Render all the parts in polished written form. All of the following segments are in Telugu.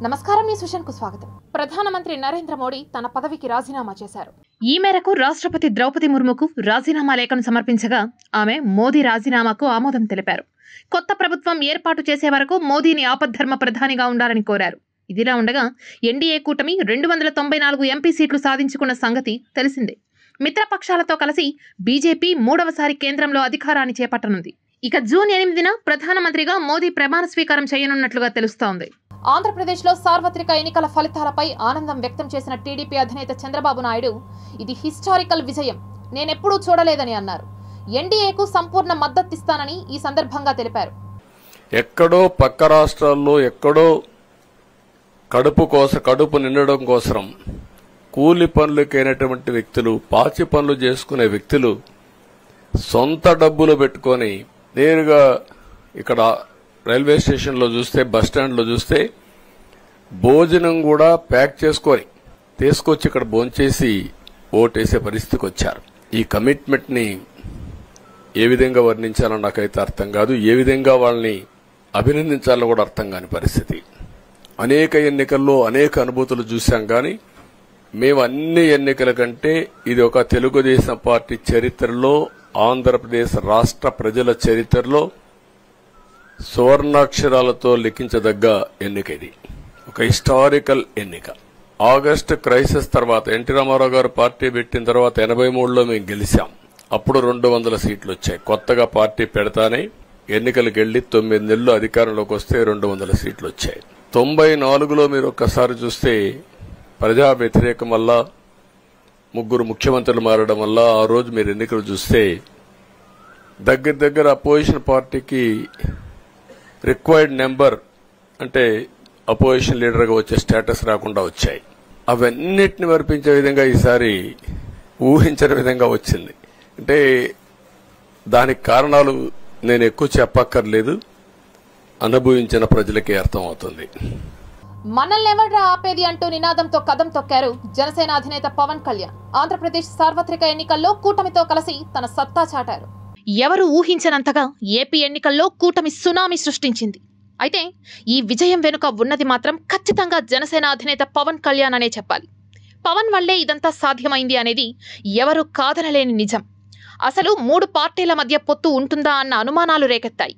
నమస్కారం, న్యూస్ విషన్ కు స్వాగతం. ప్రధానమంత్రి నరేంద్ర మోడీ తన పదవికి రాజీనామా చేశారు. ఈ మేరకు రాష్ట్రపతి ద్రౌపది ముర్ముకు రాజీనామా లేఖను సమర్పించగా ఆమె మోదీ రాజీనామాకు ఆమోదం తెలిపారు. కొత్త ప్రభుత్వం ఏర్పాటు చేసే వరకు మోదీని ఆపద్ధర్మ ప్రధానిగా ఉండాలని కోరారు. ఇదిలా ఉండగా ఎన్డీఏ కూటమి 294 ఎంపీ సీట్లు సాధించుకున్న సంగతి తెలిసిందే. మిత్రపక్షాలతో కలిసి బీజేపీ మూడవసారి కేంద్రంలో అధికారాన్ని చేపట్టనుంది. ఇక జూన్ 8న ప్రధానమంత్రిగా మోదీ ప్రమాణ స్వీకారం చేయనున్నట్లుగా తెలుస్తోంది. ఆంధ్రప్రదేశ్లో సార్వత్రిక ఎన్నికల ఫలితాలపై ఆనందం వ్యక్తం చేసిన టీడీపీ అధినేత చంద్రబాబు నాయుడు ఇది హిస్టారికల్ విజయం, నేనెప్పుడూ చూడలేదని అన్నారు. ఎన్డీఏకు సంపూర్ణ మద్దతిస్తానని ఈ సందర్భంగా తెలిపారు. ఎక్కడో పక్క రాష్ట్రాల్లో ఎక్కడో కడుపు నిండడం కోసం కూలి పనులకైనటువంటి వ్యక్తులు, పాచి పనులు చేసుకునే వ్యక్తులు సొంత డబ్బులు పెట్టుకొని నేరుగా ఇక్కడ రైల్వే స్టేషన్లో చూస్తే, బస్టాండ్లో చూస్తే భోజనం కూడా ప్యాక్ చేసుకొని తీసుకొచ్చి ఇక్కడ భోంచేసి ఓటేసే పరిస్థితికి వచ్చారు. ఈ కమిట్మెంట్ని ఏ విధంగా వర్ణించాలో నాకైతే అర్థం కాదు. ఏ విధంగా వాళ్ళని అభినందించాలో కూడా అర్థం కాని పరిస్థితి. అనేక ఎన్నికల్లో అనేక అనుభూతులు చూశాం, కానీ మేము అన్ని ఎన్నికల కంటే ఇది ఒక తెలుగుదేశం పార్టీ చరిత్రలో, ఆంధ్రప్రదేశ్ రాష్ట్ర ప్రజల చరిత్రలో సువర్ణాక్షరాలతో లిఖించదగ్గ ఎన్నిక. ఇది ఒక హిస్టారికల్ ఎన్నిక. ఆగస్టు క్రైసిస్ తర్వాత ఎన్టీ రామారావు గారు పార్టీ పెట్టిన తర్వాత 83లో మేము గెలిచాం. అప్పుడు 200 సీట్లు వచ్చాయి. కొత్తగా పార్టీ పెడతానే ఎన్నికలకు వెళ్లి 9 నెలలు అధికారంలోకి వస్తే 200 సీట్లు వచ్చాయి. 94లో మీరు ఒక్కసారి చూస్తే ప్రజా వ్యతిరేకం వల్ల 3 ముఖ్యమంత్రులు మారడం వల్ల ఆ రోజు మీరు ఎన్నికలు చూస్తే దగ్గర అపోజిషన్ పార్టీకి రిక్వైర్డ్ నెంబర్ అంటే అపోజిషన్ లీడర్గా వచ్చే స్టేటస్ రాకుండా వచ్చాయి. అవన్నిటిని వర్పించే విధంగా ఈసారి ఊహించని విధంగా వచ్చింది. అంటే దానికి కారణాలు నేను ఎక్కువ చెప్పక్కర్లేదు, అనుభవించిన ప్రజలకే అర్థమవుతుంది. మనల్నెవర్రా ఆపేది అంటూ నినాదంతో కదం తొక్కారు జనసేన అధినేత పవన్ కళ్యాణ్. ఆంధ్రప్రదేశ్ సార్వత్రిక ఎన్నికల్లో కూటమితో కలిసి తన సత్తా చాటారు. ఎవరు ఊహించనంతగా ఏపీ ఎన్నికల్లో కూటమి సునామీ సృష్టించింది. అయితే ఈ విజయం వెనుక ఉన్నది మాత్రం ఖచ్చితంగా జనసేన అధినేత పవన్ కళ్యాణ్ అనే చెప్పాలి. పవన్ వల్లే ఇదంతా సాధ్యమైంది అనేది ఎవరు కాదనలేని నిజం. అసలు 3 పార్టీల మధ్య పొత్తు ఉంటుందా అన్న అనుమానాలు రేకెత్తాయి.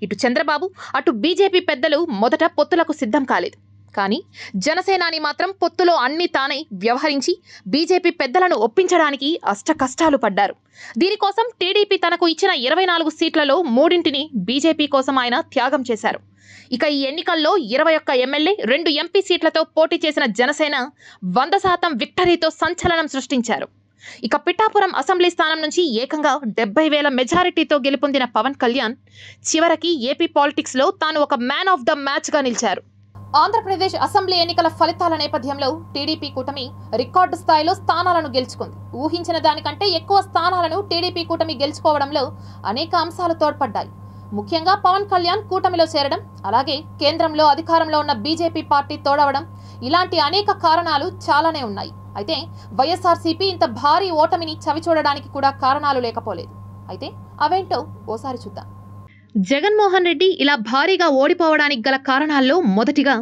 ఇటు చంద్రబాబు, అటు బీజేపీ పెద్దలు మొదట పొత్తులకు సిద్ధం కాలేదు. కానీ జనసేనాని మాత్రం పొత్తులో అన్ని తానే వ్యవహరించి బీజేపీ పెద్దలను ఒప్పించడానికి అష్టకష్టాలు పడ్డారు. దీనికోసం టీడీపీ తనకు ఇచ్చిన 24 సీట్లలో 3ంటిని బీజేపీ కోసం ఆయన త్యాగం చేశారు. ఇక ఈ ఎన్నికల్లో 21 ఎమ్మెల్యే, 2 ఎంపీ సీట్లతో పోటీ చేసిన జనసేన 100% విక్టరీతో సంచలనం సృష్టించారు. ఇక పిఠాపురం అసెంబ్లీ స్థానం నుంచి ఏకంగా 70,000 మెజారిటీతో గెలుపొందిన పవన్ కళ్యాణ్ చివరికి ఏపీ పాలిటిక్స్ లో తాను ఒక మ్యాన్ ఆఫ్ ద మ్యాచ్ గా నిలిచారు. ఆంధ్రప్రదేశ్ అసెంబ్లీ ఎన్నికల ఫలితాల నేపథ్యంలో టీడీపీ కూటమి రికార్డు స్థాయిలో స్థానాలను గెలుచుకుంది. ఊహించిన దానికంటే ఎక్కువ స్థానాలను టీడీపీ కూటమి గెలుచుకోవడంలో అనేక అంశాలు తోడ్పడ్డాయి. ముఖ్యంగా పవన్ కళ్యాణ్ కూటమిలో చేరడం, అలాగే కేంద్రంలో అధికారంలో ఉన్న బీజేపీ పార్టీ తోడవడం, ఇలాంటి అనేక కారణాలు చాలానే ఉన్నాయి. అయితే వైఎస్ఆర్సీపీ ఇంత భారీ ఓటమిని చవిచూడడానికి కూడా కారణాలు లేకపోలేదు. అయితే అవేంటో ఓసారి చూద్దాం. జగన్మోహన్ రెడ్డి ఇలా భారీగా ఓడిపోవడానికి గల కారణాల్లో మొదటిగా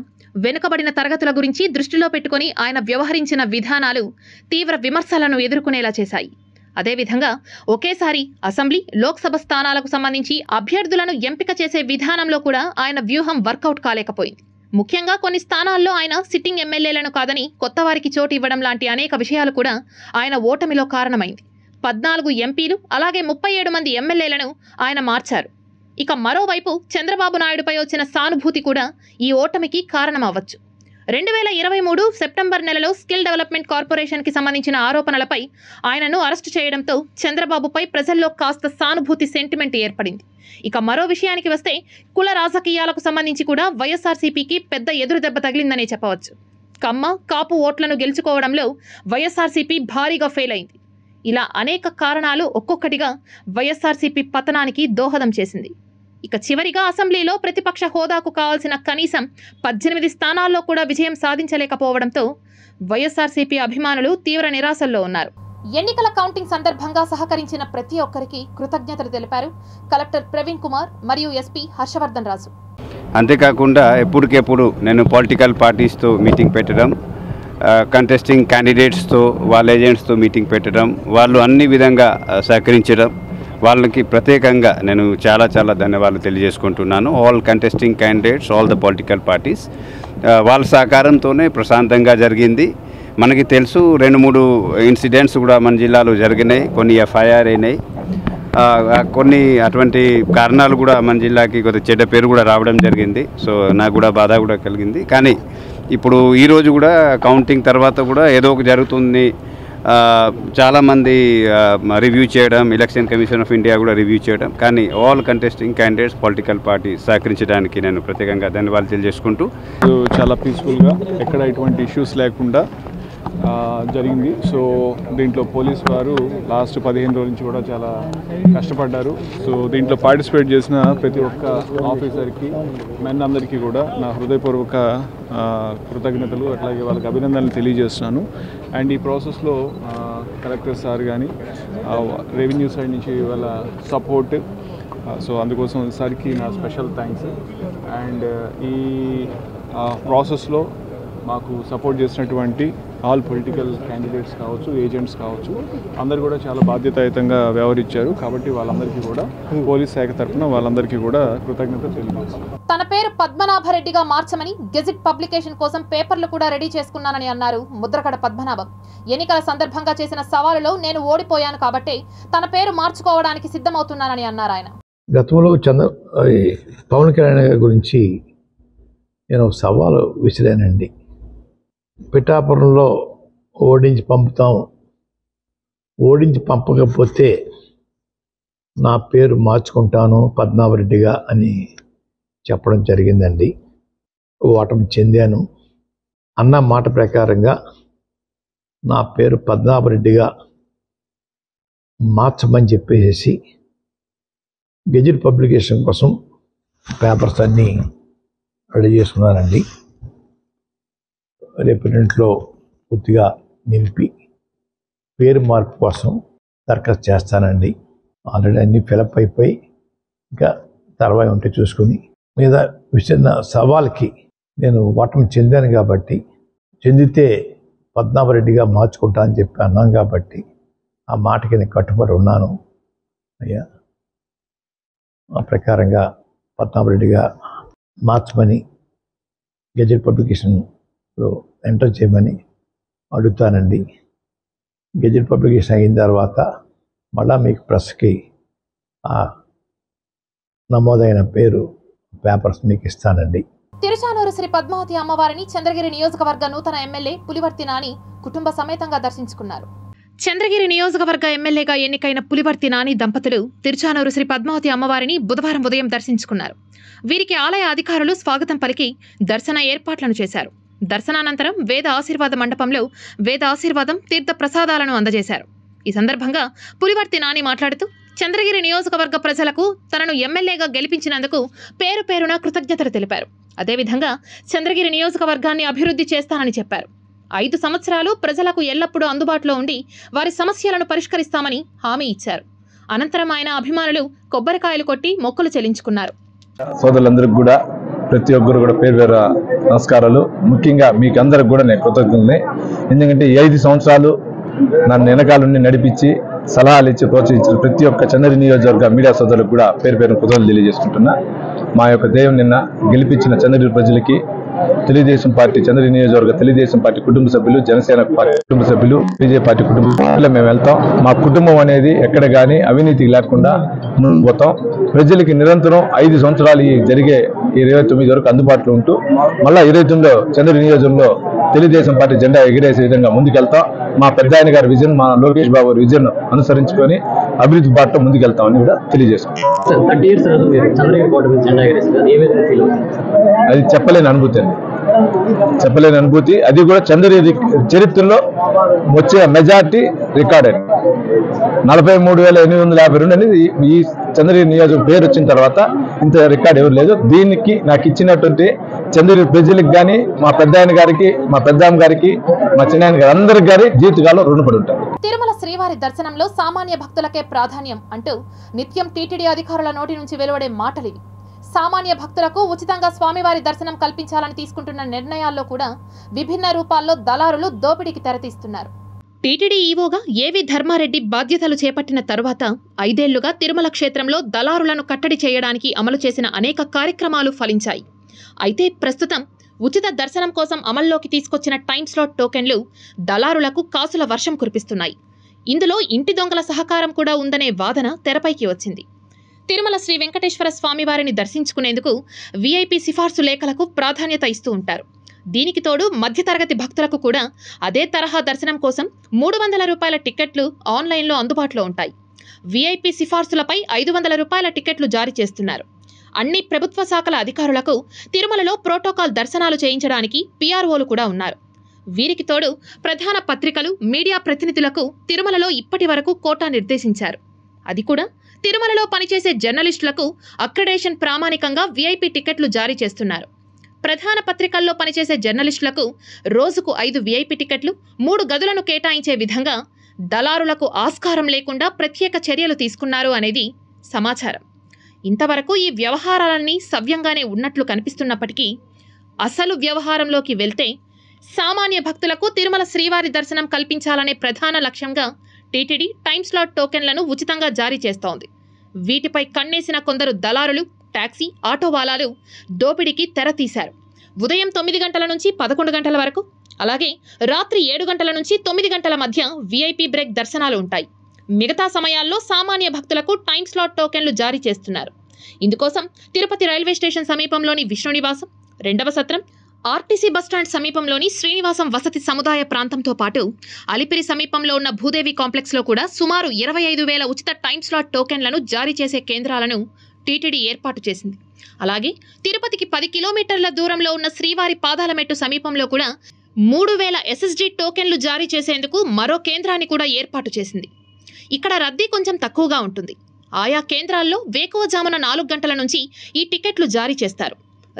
వెనుకబడిన తరగతుల గురించి దృష్టిలో పెట్టుకుని ఆయన వ్యవహరించిన విధానాలు తీవ్ర విమర్శలను ఎదుర్కొనేలా చేశాయి. అదేవిధంగా ఒకేసారి అసెంబ్లీ, లోక్సభ స్థానాలకు సంబంధించి అభ్యర్థులను ఎంపిక చేసే విధానంలో కూడా ఆయన వ్యూహం వర్కౌట్ కాలేకపోయింది. ముఖ్యంగా కొన్ని స్థానాల్లో ఆయన సిట్టింగ్ ఎమ్మెల్యేలను కాదని కొత్త వారికి చోటు ఇవ్వడం లాంటి అనేక విషయాలు కూడా ఆయన ఓటమిలో కారణమైంది. 14 ఎంపీలు అలాగే 37 మంది ఎమ్మెల్యేలను ఆయన మార్చారు. ఇక మరోవైపు చంద్రబాబు నాయుడుపై వచ్చిన సానుభూతి కూడా ఈ ఓటమికి కారణమవ్వచ్చు. 2023 సెప్టెంబర్ నెలలో స్కిల్ డెవలప్మెంట్ కార్పొరేషన్కి సంబంధించిన ఆరోపణలపై ఆయనను అరెస్టు చేయడంతో చంద్రబాబుపై ప్రజల్లో కాస్త సానుభూతి సెంటిమెంట్ ఏర్పడింది. ఇక మరో విషయానికి వస్తే కుల రాజకీయాలకు సంబంధించి కూడా వైఎస్ఆర్సీపీకి పెద్ద ఎదురు దెబ్బ తగిలిందనే చెప్పవచ్చు. కమ్మ, కాపు ఓట్లను గెలుచుకోవడంలో వైఎస్ఆర్సీపీ భారీగా ఫెయిల్ అయింది. ఇలా అనేక కారణాలు ఒక్కొక్కటిగా వైఎస్ఆర్సీపీ పతనానికి దోహదం చేసింది. ఇక చివరిగా అసెంబ్లీలో ప్రతిపక్ష హోదాకు కావాల్సిన కనీసం 18 స్థానాల్లో కూడా విజయం సాధించలేకపోవడంతో వైఎస్ఆర్సీపీ అభిమానులు తీవ్ర నిరాశల్లో ఉన్నారు. ఎన్నికల కౌంటింగ్ సందర్భంగా సహకరించిన ప్రతి ఒక్కరికి కృతజ్ఞతలు తెలిపారు కలెక్టర్ ప్రవీణ్ కుమార్ మరియు ఎస్పీ హర్షవర్ధన్ రాజు. అంతేకాకుండా ఎప్పటికెప్పుడు నేను పొలిటికల్ పార్టీస్తో మీటింగ్ పెట్టడం, కంటెస్టింగ్ క్యాండిడేట్స్తో వాళ్ళ ఏజెంట్స్తో మీటింగ్ పెట్టడం, వాళ్ళు అన్ని విధంగా సహకరించడం, వాళ్ళకి ప్రత్యేకంగా నేను చాలా ధన్యవాదాలు తెలియజేసుకుంటున్నాను. All contesting candidates, all the political parties వాళ్ళ సహకారంతోనే ప్రశాంతంగా జరిగింది. మనకి తెలుసు 2-3 ఇన్సిడెంట్స్ కూడా మన జిల్లాలో జరిగినాయి, కొన్ని ఎఫ్ఐఆర్ అయినాయి, కొన్ని అటువంటి కారణాలు కూడా మన జిల్లాకి కొద్దిగా చెడ్డ పేరు కూడా రావడం జరిగింది. సో నాకు కూడా బాధ కూడా కలిగింది. కానీ ఇప్పుడు ఈరోజు కూడా కౌంటింగ్ తర్వాత కూడా ఏదో ఒక జరుగుతుంది, చాలామంది రివ్యూ చేయడం, ఎలక్షన్ కమిషన్ ఆఫ్ ఇండియా కూడా రివ్యూ చేయడం, కానీ all contesting candidates political party సహకరించడానికి నేను ప్రత్యేకంగా ధన్యవాదాలు తెలియజేసుకుంటూ చాలా పీస్ఫుల్గా ఎక్కడ ఎటువంటి ఇష్యూస్ లేకుండా జరిగింది. సో దీంట్లో పోలీస్ వారు లాస్ట్ 15 రోజుల నుంచి కూడా చాలా కష్టపడ్డారు. సో దీంట్లో పార్టిసిపేట్ చేసిన ప్రతి ఒక్క ఆఫీసర్కి, మెన్ అందరికీ కూడా నా హృదయపూర్వక కృతజ్ఞతలు, అట్లాగే వాళ్ళకి అభినందనలు తెలియజేస్తున్నాను. అండ్ ఈ ప్రాసెస్లో కలెక్టర్ సార్ కానీ రెవెన్యూ సైడ్ నుంచి వాళ్ళ సపోర్ట్, సో అందుకోసం సార్కి నా స్పెషల్ థ్యాంక్స్. అండ్ ఈ ప్రాసెస్లో మాకు సపోర్ట్ చేసినటువంటి ఆల్ పొలిటికల్ క్యాండిడేట్స్ కావచ్చు, ఏజెంట్స్ కావచ్చు, అందరూ కూడా చాలా బాధ్యతాయుతంగా వ్యవహరించారు. కాబట్టి వాళ్ళందరికీ కూడా పోలీస్ శాఖ తరఫున వాళ్ళందరికీ కూడా కృతజ్ఞతలు తెలియజేస్తాను. తన పేరు పద్మనాభరెడ్డిగా మార్చమని గెజిట్ పబ్లికేషన్ కోసం పేపర్లు కూడా రెడీ చేసుకున్నానని అన్నారు ముద్రగడ పద్మనాభం. ఎన్నికల సందర్భంగా చేసిన సవాలులో నేను ఓడిపోయాను కాబట్టి తన పేరు మార్చుకోవడానికి సిద్ధమవుతున్నానని అన్నారు ఆయన. గతంలో పవన్ కళ్యాణ్ గారి గురించి నేను సవాలు విసిరానండి. పిఠాపురంలో ఓడించి పంపుతాం, ఓడించి పంపకపోతే నా పేరు మార్చుకుంటాను పద్మనాభరెడ్డిగా అని చెప్పడం జరిగిందండి. ఓటమి చెందాను. అన్న మాట ప్రకారంగా నా పేరు పద్మనాభరెడ్డిగా మార్చమని చెప్పేసి గెజిట్ పబ్లికేషన్ కోసం పేపర్స్ అన్నీ రెడీ చేసుకున్నానండి. రేపు ఇంట్లో పూర్తిగా నింపి పేరు మార్పు కోసం దరఖాస్తు చేస్తానండి. ఆల్రెడీ అన్నీ ఫిలప్ అయిపోయి ఇంకా తర్వాత ఉంటే చూసుకుని మీద విసిరిన సవాల్కి నేను ఓటమి చెందాను కాబట్టి, చెందితే పద్మనాభరెడ్డిగా మార్చుకుంటా అని చెప్పి అన్నాను కాబట్టి ఆ మాటకి నేను కట్టుబడి ఉన్నాను అయ్యా. ఆ ప్రకారంగా పద్మనాభరెడ్డిగా మార్చమని గెజెట్ పబ్లికేషన్లో ఎంటర్ చేయమని అడుగుతానండి. గెజెట్ పబ్లికేషన్ అయిన తర్వాత మళ్ళా మీకు ప్రెస్కి ఆ నమోదైన పేరు పేపర్స్ మీకు ఇస్తానండి. తిరుచానూరు శ్రీ పద్మావతి అమ్మవారిని చంద్రగిరి నియోజకవర్గ నూతన ఎమ్మెల్యే పులివర్తి నాని కుటుంబ సమేతంగా దర్శించుకున్నారు. చంద్రగిరి నియోజకవర్గ ఎమ్మెల్యేగా ఎన్నికైన పులివర్తి నాని దంపతులు తిరుచానూరు శ్రీ పద్మావతి అమ్మవారిని బుధవారం ఉదయం దర్శించుకున్నారు. వీరికి ఆలయ అధికారులు స్వాగతం పలికి దర్శన ఏర్పాట్లను చేశారు. దర్శనానంతరం వేద ఆశీర్వాద మండపంలో వేద ఆశీర్వాదం, తీర్థ ప్రసాదాలను అందజేశారు. ఈ సందర్భంగా పులివర్తి నాని మాట్లాడుతూ చంద్రగిరి నియోజకవర్గ ప్రజలకు తనను ఎమ్మెల్యేగా గెలిపించినందుకు పేరు పేరున కృతజ్ఞతలు తెలిపారు. అదేవిధంగా చంద్రగిరి నియోజకవర్గాన్ని అభివృద్ధి చేస్తానని చెప్పారు. 5 సంవత్సరాలు ప్రజలకు ఎల్లప్పుడూ అందుబాటులో ఉండి వారి సమస్యలను పరిష్కరిస్తామని హామీ ఇచ్చారు. అనంతరం ఆయన అభిమానులు కొబ్బరికాయలు కొట్టి మొక్కులు చెల్లించుకున్నారు. సోదరులందరికీ కూడా ప్రతి ఒక్కరు కూడా పేరు పేరు నమస్కారాలు. ముఖ్యంగా మీకు అందరికి కూడా నేను కృతజ్ఞతని. ఎందుకంటే 5 సంవత్సరాలు నన్ను వెనకాలని నడిపించి సలహాలు ఇచ్చి ప్రోత్సహించిన ప్రతి ఒక్క చంద్రగిరి నియోజకవర్గ మీడియా సోదరులకు కూడా పేరు పేరు కృతజ్ఞతలు తెలియజేసుకుంటున్నా. మా యొక్క దైవం నిన్న గెలిపించిన చంద్రగిరి ప్రజలకి తెలుగుదేశం పార్టీ చంద్రగిరి నియోజకవర్గ తెలుగుదేశం పార్టీ కుటుంబ సభ్యులు, జనసేన పార్టీ కుటుంబ సభ్యులు, బీజేపీ పార్టీ కుటుంబం మేము వెళ్తాం. మా కుటుంబం అనేది ఎక్కడ కానీ అవినీతికి లేకుండా పోతాం. ప్రజలకి నిరంతరం 5 సంవత్సరాలు జరిగే 29 వరకు అందుబాటులో ఉంటూ మళ్ళా 29 చంద్రగిరి నియోజకంలో తెలుగుదేశం పార్టీ జెండా ఎగిరేసే విధంగా ముందుకెళ్తాం. మా పెద్ద ఆయన గారి విజన్, మా లోకేష్ బాబు గారి విజన్ అనుసరించుకొని అభివృద్ధి బాటలో ముందుకెళ్తామని కూడా తెలియజేసుకుంటాం. అది చెప్పలేని అనుభూతి అండి, చెప్పలేని అనుభూతి. అది కూడా చంద్రగిరి చరిత్రలో వచ్చే మెజార్టీ రికార్డెడ్ 43,852 అనేది ఈ చంద్రగిరి నియోజకవర్గం పేరు వచ్చిన తర్వాత ఇంత రికార్డ్ ఎవరు లేదు. దీనికి నాకు ఇచ్చినటువంటి చంద్రగిరి ప్రజలకు కానీ, మా పెద్ద ఆయన గారికి, మా పెద్దమ్మ గారికి, మా చిన్న ఆయన గారి అందరికి గారి జీవితకాలం రుణపడి ఉంటారు. తిరుమల శ్రీవారి దర్శనంలో సామాన్య భక్తులకే ప్రాధాన్యం అంటూ నిత్యం టీటీడీ అధికారుల నోటి నుంచి వెలువడే మాటలివి. సామాన్య భక్తులకు ఉచితంగా స్వామివారి దర్శనం కల్పించాలని తీసుకుంటున్న నిర్ణయాల్లో కూడా విభిన్న రూపాల్లో దళారులు దోపిడీకి తెరతీస్తున్నారు. టీటీడీ ఈవోగా ఏవి ధర్మారెడ్డి బాధ్యతలు చేపట్టిన తరువాత 5 ఏళ్లుగా తిరుమల క్షేత్రంలో దళారులను కట్టడి చేయడానికి అమలు చేసిన అనేక కార్యక్రమాలు ఫలించాయి. అయితే ప్రస్తుతం ఉచిత దర్శనం కోసం అమల్లోకి తీసుకొచ్చిన టైం స్లాట్ టోకెన్లు దళారులకు కాసుల వర్షం కురిపిస్తున్నాయి. ఇందులో ఇంటి దొంగల సహకారం కూడా ఉందనే వాదన తెరపైకి వచ్చింది. తిరుమల శ్రీ వెంకటేశ్వర స్వామివారిని దర్శించుకునేందుకు వీఐపీ సిఫార్సు లేఖలకు ప్రాధాన్యత ఇస్తూ ఉంటారు. దీనికి తోడు మధ్యతరగతి భక్తులకు కూడా అదే తరహా దర్శనం కోసం 300 రూపాయల టికెట్లు ఆన్లైన్లో అందుబాటులో ఉంటాయి. వీఐపీ సిఫార్సులపై 500 రూపాయల టికెట్లు జారీ చేస్తున్నారు. అన్ని ప్రభుత్వ శాఖల అధికారులకు తిరుమలలో ప్రోటోకాల్ దర్శనాలు చేయించడానికి పీఆర్ఓలు కూడా ఉన్నారు. వీరికి తోడు ప్రధాన పత్రికలు, మీడియా ప్రతినిధులకు తిరుమలలో ఇప్పటి వరకు కోటా నిర్దేశించారు. అది కూడా తిరుమలలో పనిచేసే జర్నలిస్టులకు అక్రెడేషన్ ప్రామాణికంగా వీఐపీ టికెట్లు జారీ చేస్తున్నారు. ప్రధాన పత్రికల్లో పనిచేసే జర్నలిస్టులకు రోజుకు 5 వీఐపీ టికెట్లు, 3 గదులను కేటాయించే విధంగా దళారులకు ఆస్కారం లేకుండా ప్రత్యేక చర్యలు తీసుకున్నారు అనేది సమాచారం. ఇంతవరకు ఈ వ్యవహారాలన్నీ సవ్యంగానే ఉన్నట్లు కనిపిస్తున్నప్పటికీ అసలు వ్యవహారంలోకి వెళ్తే సామాన్య భక్తులకు తిరుమల శ్రీవారి దర్శనం కల్పించాలనే ప్రధాన లక్ష్యంగా టీటీడీ టైం స్లాట్ టోకెన్లను ఉచితంగా జారీ చేస్తోంది. వీటిపై కన్నేసిన కొందరు దళారులు, టాక్సీ, ఆటో వాలాలు దోపిడీకి తెరతీశారు. ఉదయం 9 గంటల నుంచి 11 గంటల వరకు, అలాగే రాత్రి 7 గంటల నుంచి 9 గంటల మధ్య వీఐపీ బ్రేక్ దర్శనాలు ఉంటాయి. మిగతా సమయాల్లో సామాన్య భక్తులకు టైం స్లాట్ టోకెన్లు జారీ చేస్తున్నారు. ఇందుకోసం తిరుపతి రైల్వే స్టేషన్ సమీపంలోని విష్ణునివాసం, 2వ సత్రం, ఆర్టీసీ బస్టాండ్ సమీపంలోని శ్రీనివాసం వసతి సముదాయ ప్రాంతంతో పాటు అలిపిరి సమీపంలో ఉన్న భూదేవి కాంప్లెక్స్లో కూడా సుమారు 25,000 ఉచిత టైం స్లాట్ టోకెన్లను జారీ చేసే కేంద్రాలను టీటీడీ ఏర్పాటు చేసింది. అలాగే తిరుపతికి 10 కిలోమీటర్ల దూరంలో ఉన్న శ్రీవారి పాదాలమెట్టు సమీపంలో కూడా 3,000 ఎస్ఎస్డి టోకెన్లు జారీ చేసేందుకు మరో కేంద్రాన్ని కూడా ఏర్పాటు చేసింది. ఇక్కడ రద్దీ కొంచెం తక్కువగా ఉంటుంది. ఆయా కేంద్రాల్లో వేకువజామున 4 గంటల నుంచి ఈ టికెట్లు జారీ చేస్తారు.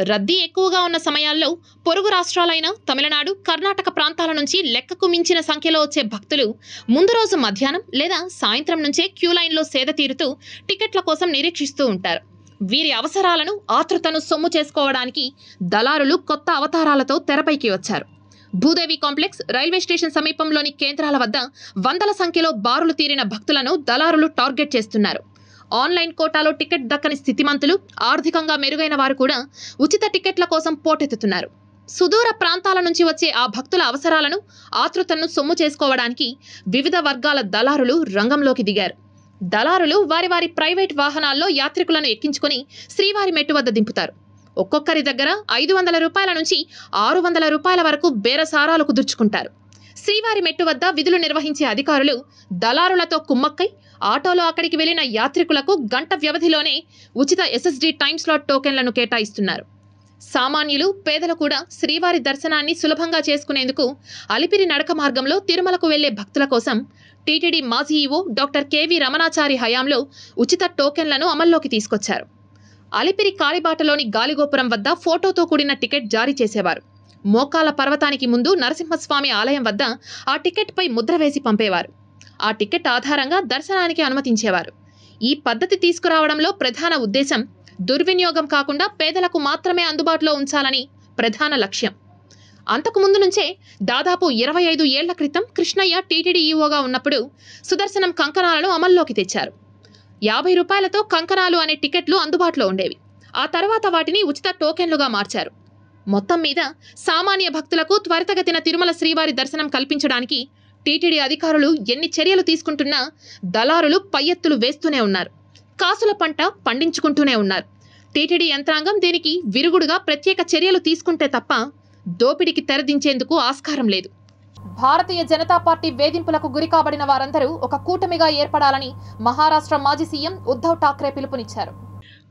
రద్దీ ఎక్కువగా ఉన్న సమయాల్లో పొరుగు రాష్ట్రాలైన తమిళనాడు, కర్ణాటక ప్రాంతాల నుంచి లెక్కకు మించిన సంఖ్యలో వచ్చే భక్తులు ముందు రోజు మధ్యాహ్నం లేదా సాయంత్రం నుంచే క్యూ లైన్లో సేద తీరుతూ టికెట్ల కోసం నిరీక్షిస్తూ ఉంటారు. వీరి అవసరాలను, ఆతృతను సొమ్ము చేసుకోవడానికి దళారులు కొత్త అవతారాలతో తెరపైకి వచ్చారు. భూదేవి కాంప్లెక్స్, రైల్వే స్టేషన్ సమీపంలోని కేంద్రాల వద్ద వందల సంఖ్యలో బారులు తీరిన భక్తులను దళారులు టార్గెట్ చేస్తున్నారు. ఆన్లైన్ కోటాలో టికెట్ దక్కని స్థితిమంతులు, ఆర్థికంగా మెరుగైన వారు కూడా ఉచిత టికెట్ల కోసం పోటెత్తుతున్నారు. సుదూర ప్రాంతాల నుంచి వచ్చే ఆ భక్తుల అవసరాలను, ఆతృతను సొమ్ము చేసుకోవడానికి వివిధ వర్గాల దళారులు రంగంలోకి దిగారు. దళారులు వారి వారి ప్రైవేట్ వాహనాల్లో యాత్రికులను ఎక్కించుకొని శ్రీవారి మెట్టు వద్ద దింపుతారు. ఒక్కొక్కరి దగ్గర 500 రూపాయల నుంచి 600 రూపాయల వరకు బేరసారాలు కుదుర్చుకుంటారు. శ్రీవారి మెట్టు వద్ద విధులు నిర్వహించే అధికారులు దళారులతో కుమ్మక్కై ఆటోలో అక్కడికి వెళ్లిన యాత్రికులకు గంట వ్యవధిలోనే ఉచిత ఎస్ఎస్డి టైం స్లాట్ టోకెన్లను కేటాయిస్తున్నారు. సామాన్యులు, పేదలు కూడా శ్రీవారి దర్శనాన్ని సులభంగా చేసుకునేందుకు అలిపిరి నడక మార్గంలో తిరుమలకు వెళ్లే భక్తుల కోసం టీటీడీ మాజీ ఈవో డాక్టర్ కేవీ రమణాచారి హయాంలో ఉచిత టోకెన్లను అమల్లోకి తీసుకొచ్చారు. అలిపిరి కాలిబాటలోని గాలిగోపురం వద్ద ఫోటోతో కూడిన టికెట్ జారీ చేసేవారు. మోకాల పర్వతానికి ముందు నరసింహస్వామి ఆలయం వద్ద ఆ టికెట్పై ముద్ర వేసి పంపేవారు. ఆ టికెట్ ఆధారంగా దర్శనానికి అనుమతించేవారు. ఈ పద్ధతి తీసుకురావడంలో ప్రధాన ఉద్దేశం దుర్వినియోగం కాకుండా పేదలకు మాత్రమే అందుబాటులో ఉంచాలని ప్రధాన లక్ష్యం. అంతకుముందు నుంచే దాదాపు 25 ఏళ్ల క్రితం కృష్ణయ్య టీటీడీ ఈవోగా ఉన్నప్పుడు సుదర్శనం కంకణాలను అమల్లోకి తెచ్చారు. 50 రూపాయలతో కంకణాలు అనే టికెట్లు అందుబాటులో ఉండేవి. ఆ తర్వాత వాటిని ఉచిత టోకెన్లుగా మార్చారు. మొత్తం మీద సామాన్య భక్తులకు త్వరితగతిన తిరుమల శ్రీవారి దర్శనం కల్పించడానికి టీటీడీ అధికారులు ఎన్ని చర్యలు తీసుకుంటున్నా దళారులు పై ఎత్తులు వేస్తూనే ఉన్నారు. కాసుల పంట పండించుకుంటూనే ఉన్నారు. టీటీడీ యంత్రాంగం దీనికి విరుగుడుగా ప్రత్యేక చర్యలు తీసుకుంటే తప్ప దోపిడీకి తెరదించేందుకు ఆస్కారం లేదు. భారతీయ జనతా పార్టీ వేధింపులకు గురికాబడిన వారందరూ ఒక కూటమిగా ఏర్పడాలని మహారాష్ట్ర మాజీ సీఎం ఉద్ధవ్ ఠాక్రే పిలుపునిచ్చారు.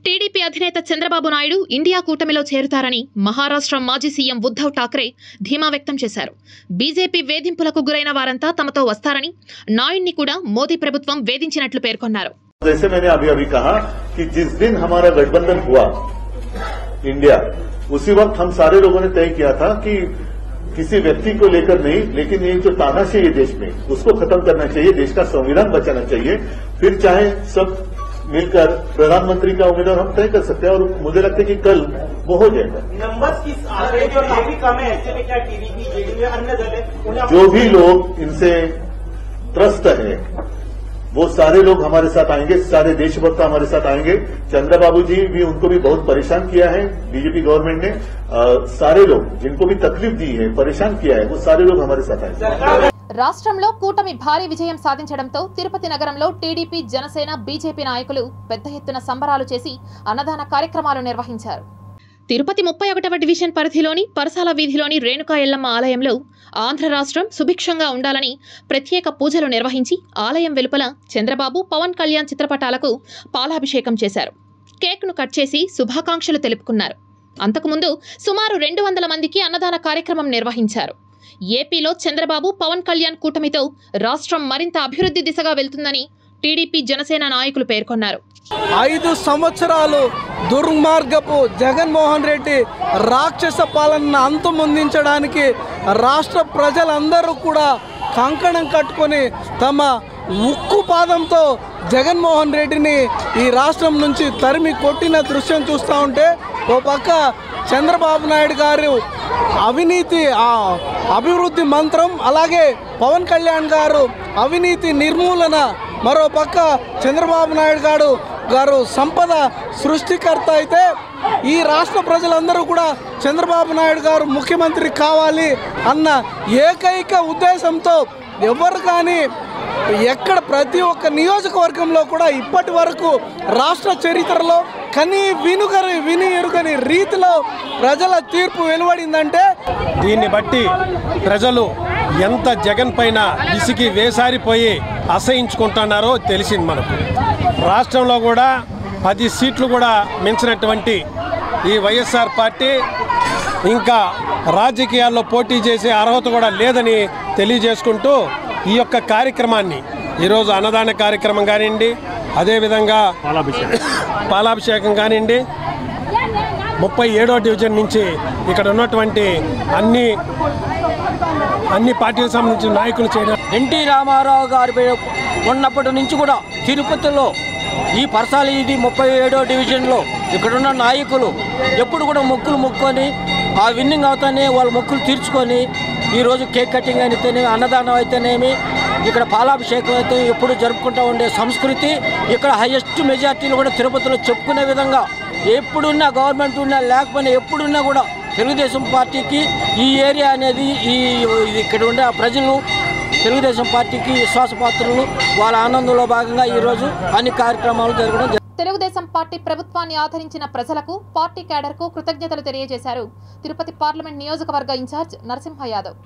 టీడీపీ అధినేత చంద్రబాబు నాయుడు ఇండియా కూటమిలో చేరుతారని మహారాష్ట్ర మాజీ సీఎం ఉద్ధవ్ ఠాక్రే ధీమా వ్యక్తం చేశారు. బీజేపీ వేధింపులకు గురైన వారంతా తమతో వస్తారని, నాయుడిని కూడా మోదీ ప్రభుత్వం వేధించినట్లు పేర్కొన్నారు. जैसे मैंने अभी अभी कहा कि जिस दिन हमारा गठबंधन हुआ इंडिया, उसी वक्त हम सारे लोगों ने तय किया था कि किसी व्यक्ति को लेकर नहीं, लेकिन ये जो तानाशाही है देश में, उसको खत्म करना चाहिए, देश का संविधान बचाना चाहिए, फिर चाहे सब मिलकर प्रधानमंत्री का उम्मीदवार हम तय कर सकते हैं और मुझे लगता है कि कल वो हो जाएगा। नंबर्स की काफी कम है, ऐसे में क्या टीडीपी जेडीयू अन्य दल है, जो भी लोग इनसे त्रस्त है वो सारे लोग हमारे साथ आएंगे, सारे देशभक्त हमारे साथ आएंगे। चंद्रबाबू जी भी, उनको भी बहुत परेशान किया है बीजेपी गवर्नमेंट ने। सारे लोग जिनको भी तकलीफ दी है, परेशान किया है, वो सारे लोग हमारे साथ आएंगे। రాష్ట్రంలో కూటమి భారీ విజయం సాధించడంతో తిరుపతి నగరంలో టీడీపీ, జనసేన, బీజేపీ నాయకులు పెద్ద ఎత్తున సంబరాలు చేసి అన్నదాన కార్యక్రమాలు నిర్వహించారు. తిరుపతి 31వ డివిజన్ పరిధిలోని పరసాల వీధిలోని రేణుకా ఎల్లమ్మ ఆలయంలో ఆంధ్ర రాష్ట్రం సుభిక్షంగా ఉండాలని ప్రత్యేక పూజలు నిర్వహించి ఆలయం వెలుపల చంద్రబాబు, పవన్ కళ్యాణ్ చిత్రపటాలకు పాలాభిషేకం చేశారు. కేక్ను కట్ చేసి శుభాకాంక్షలు తెలుపుకున్నారు. అంతకుముందు సుమారు 200 మందికి అన్నదాన కార్యక్రమం నిర్వహించారు. ఏపీలో చంద్రబాబు, పవన్ కళ్యాణ్ కూటమితో రాష్ట్రం మరింత అభివృద్ధి దిశగా వెళ్తుందని టీడీపీ, జనసేన నాయకులు పేర్కొన్నారు. 5 సంవత్సరాలు దుర్మార్గపు జగన్మోహన్ రెడ్డి రాక్షస పాలనను అంతమొందించడానికి రాష్ట్ర ప్రజలందరూ కూడా కంకణం కట్టుకొని తమ ఉక్కు పాదంతో జగన్మోహన్ రెడ్డిని ఈ రాష్ట్రం నుంచి తరిమి కొట్టిన దృశ్యం చూస్తూ ఉంటే, ఓ పక్క చంద్రబాబు నాయుడు గారు అవినీతి అభివృద్ధి మంత్రం, అలాగే పవన్ కళ్యాణ్ గారు అవినీతి నిర్మూలన, మరో పక్క చంద్రబాబు నాయుడు గారు సంపద సృష్టికర్త అయితే, ఈ రాష్ట్ర ప్రజలందరూ కూడా చంద్రబాబు నాయుడు గారు ముఖ్యమంత్రి కావాలి అన్న ఏకైక ఉద్దేశంతో ఎవరు కానీ ఎక్కడ ప్రతి ఒక్క నియోజకవర్గంలో కూడా ఇప్పటి వరకు రాష్ట్ర చరిత్రలో విని ఎరుగని రీతిలో ప్రజల తీర్పు వెలువడిందంటే, దీన్ని బట్టి ప్రజలు ఎంత జగన్ పైన విసిగి వేసారిపోయి అసహించుకుంటున్నారో తెలిసింది మనకు. రాష్ట్రంలో కూడా 10 సీట్లు కూడా మించినటువంటి ఈ వైఎస్ఆర్ పార్టీ ఇంకా రాజకీయాల్లో పోటీ చేసే అర్హత కూడా లేదని తెలియజేసుకుంటూ ఈ యొక్క కార్యక్రమాన్ని ఈరోజు అన్నదాన కార్యక్రమం కానివ్వండి, అదేవిధంగా పాలాభిషేకం కానివ్వండి, 37వ డివిజన్ నుంచి ఇక్కడ ఉన్నటువంటి అన్ని పార్టీలకు సంబంధించిన నాయకులు చేయడం. ఎన్టీ రామారావు గారి ఉన్నప్పటి నుంచి కూడా తిరుపతిలో ఈ పరసాల ఇది 37వ డివిజన్లో ఇక్కడున్న నాయకులు ఎప్పుడు కూడా మొక్కుకొని ఆ విన్నింగ్ అవుతానే వాళ్ళ మొక్కులు తీర్చుకొని ఈరోజు కేక్ కటింగ్ అయితేనేమి, అన్నదానం అయితేనేమి, ఇక్కడ పాలాభిషేకం అయితే ఎప్పుడు జరుపుకుంటూ ఉండే సంస్కృతి, ఇక్కడ హైయెస్ట్ మెజార్టీలు కూడా తిరుపతిలో చెప్పుకునే విధంగా ఎప్పుడున్నా గవర్నమెంట్ ఉన్నా లేకపోయినా ఎప్పుడున్నా కూడా తెలుగుదేశం పార్టీకి ఈ ఏరియా అనేది ఇక్కడ ఉండే ప్రజలు తెలుగుదేశం పార్టీకి విశ్వాసపాత్రులు, వాళ్ళ ఆనందంలో భాగంగా ఈరోజు అన్ని కార్యక్రమాలు జరగడం. తెలుగుదేశం పార్టీ ప్రభుత్వాన్ని ఆదరించిన ప్రజలకు, పార్టీ క్యాడర్కు కృతజ్ఞతలు తెలియజేశారు తిరుపతి పార్లమెంట్ నియోజకవర్గ ఇన్ఛార్జ్ నరసింహ యాదవ్.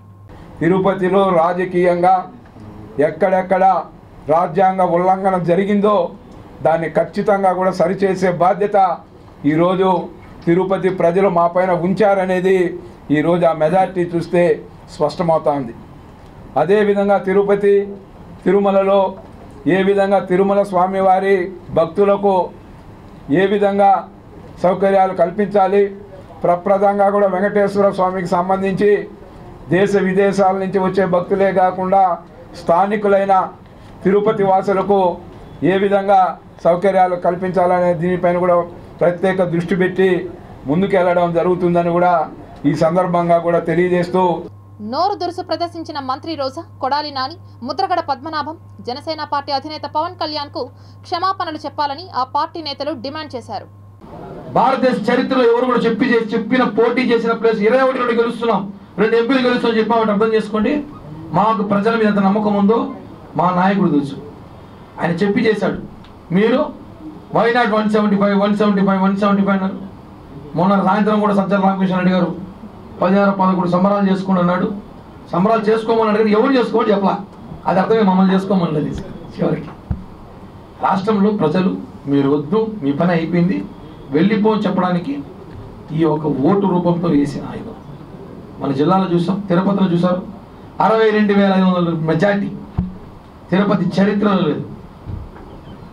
తిరుపతిలో రాజకీయంగా ఎక్కడెక్కడ రాజ్యాంగ ఉల్లంఘన జరిగిందో దాన్ని ఖచ్చితంగా కూడా సరిచేసే బాధ్యత ఈరోజు తిరుపతి ప్రజలు మా పైన ఉంచారనేది ఈరోజు ఆ మెజార్టీ చూస్తే స్పష్టమవుతోంది. అదేవిధంగా తిరుమలలో ఏ విధంగా తిరుమల స్వామివారి భక్తులకు ఏ విధంగా సౌకర్యాలు కల్పించాలి, ప్రప్రదంగా కూడా వెంకటేశ్వర స్వామికి సంబంధించి దేశ విదేశాల నుంచి వచ్చే భక్తులే కాకుండా స్థానికులైన తిరుపతి వాసులకు ఏ విధంగా సౌకర్యాలు కల్పించాలనే దీనిపైన కూడా ప్రత్యేక దృష్టి పెట్టి ముందుకెళ్లడం జరుగుతుందని కూడా ఈ సందర్భంగా కూడా తెలియజేస్తూ, నోరు దురుసు ప్రదర్శించిన మంత్రి రోజా, కొడాలి నాని, ముద్రగడ పద్మనాభం, జనసేన పార్టీ అధినేత పవన్ కళ్యాణ్ కు క్షమాపణలు చెప్పాలని ఆ పార్టీ నేతలు డిమాండ్ చేశారు. భారతదేశ చరిత్రలో ఎవరు కూడా చెప్పిన పోటీ చేసిన ప్లేస్ 21 గెలుస్తున్నాం, 2 ఎంపీలు గెలుస్తామని చెప్పామంటే అర్థం చేసుకోండి. మాకు ప్రజల మీద ఎంత నమ్మకం ఉందో మా నాయకుడు తెలుసు. ఆయన చెప్పి చేశాడు. మీరు వై నాట్ 175 175 175 అన్నారు. మొన్న సాయంత్రం కూడా సజ్జల రామకృష్ణ రెడ్డి గారు 16-11 సంబరాలు చేసుకుంటున్నాడు. సంబరాలు చేసుకోమన్నాడు కానీ ఎవరు చేసుకోమని చెప్పలా. అది అర్థమే మమ్మల్ని చేసుకోమన్నది. చివరికి రాష్ట్రంలో ప్రజలు మీరు వద్దు, మీ పని అయిపోయింది, వెళ్ళిపోని చెప్పడానికి ఈ ఒక ఓటు రూపంతో వేసిన ఆయుధం మన జిల్లాలో చూసాం, తిరుపతిలో చూసారు. 62,500 మెజార్టీ తిరుపతి చరిత్రలో లేదు.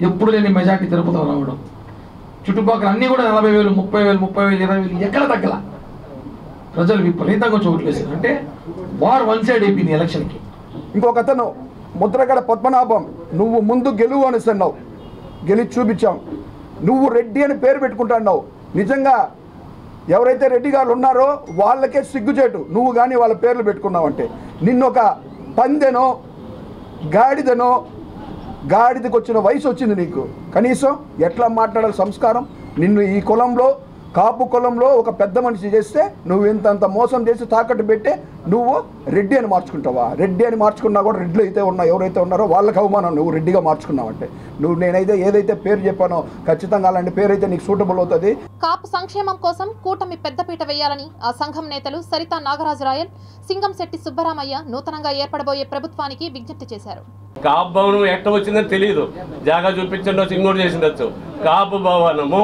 ఎప్పుడు లేని మెజార్టీ తిరుపతిలో రావడం. చుట్టుపక్కల అన్నీ కూడా 40,000, 30,000, 20,000 ఎక్కడ తగ్గల. ప్రజలు విపరీతంగా చోట్లు వేసారు. అంటే వార్ వన్ సైడ్ అయిపోయింది ఎలక్షన్కి. ఇంకొక అతను ముద్రగడ పద్మనాభం, నువ్వు ముందు గెలువు అనిస్తున్నావు, గెలిచి చూపించాం. నువ్వు రెడ్డి అని పేరు పెట్టుకుంటున్నావు. నిజంగా ఎవరైతే రెడ్డి గారు ఉన్నారో వాళ్ళకే సిగ్గుచేటు. నువ్వు కానీ వాళ్ళ పేర్లు పెట్టుకున్నావంటే నిన్నొక పందెనో గాడిదనో, గాడిదకు వచ్చిన వయసు వచ్చింది నీకు, కనీసం ఎట్లా మాట్లాడాలి సంస్కారం? నిన్ను ఈ కులంలో, కాపు కులంలో ఒక పెద్ద మనిషి చేస్తే నువ్వు ఇంతంత మోసం చేసి తాకట్టు పెట్టే నువ్వు రెడ్డి అని మార్చుకుంటావా? రెడ్డి అని మార్చుకున్నా కూడా రెడ్లు అయితే ఎవరైతే ఉన్నారో వాళ్ళకి అవమానం. నువ్వు రెడ్డిగా మార్చుకున్నావంటే నువ్వు నేనైతే ఏదైతే పేరు చెప్పానో ఖచ్చితంగా అలాంటి పేరు అయితే నీకు సూటబుల్ అవుతుంది. కాపు సంక్షేమం కోసం కూటమి పెద్దపీట వేయాలని ఆ సంఘం నేతలు సరితా నాగరాజు రాయల్, సింగంశెట్టి సుబ్బరామయ్య నూతనంగా ఏర్పడబోయే ప్రభుత్వానికి విజ్ఞప్తి చేశారు. కాపు భవనం ఎక్కడ వచ్చిందని తెలియదు, జాగా చూపించండి ఇంకోటి చేసిండొచ్చు. కాపు భవనము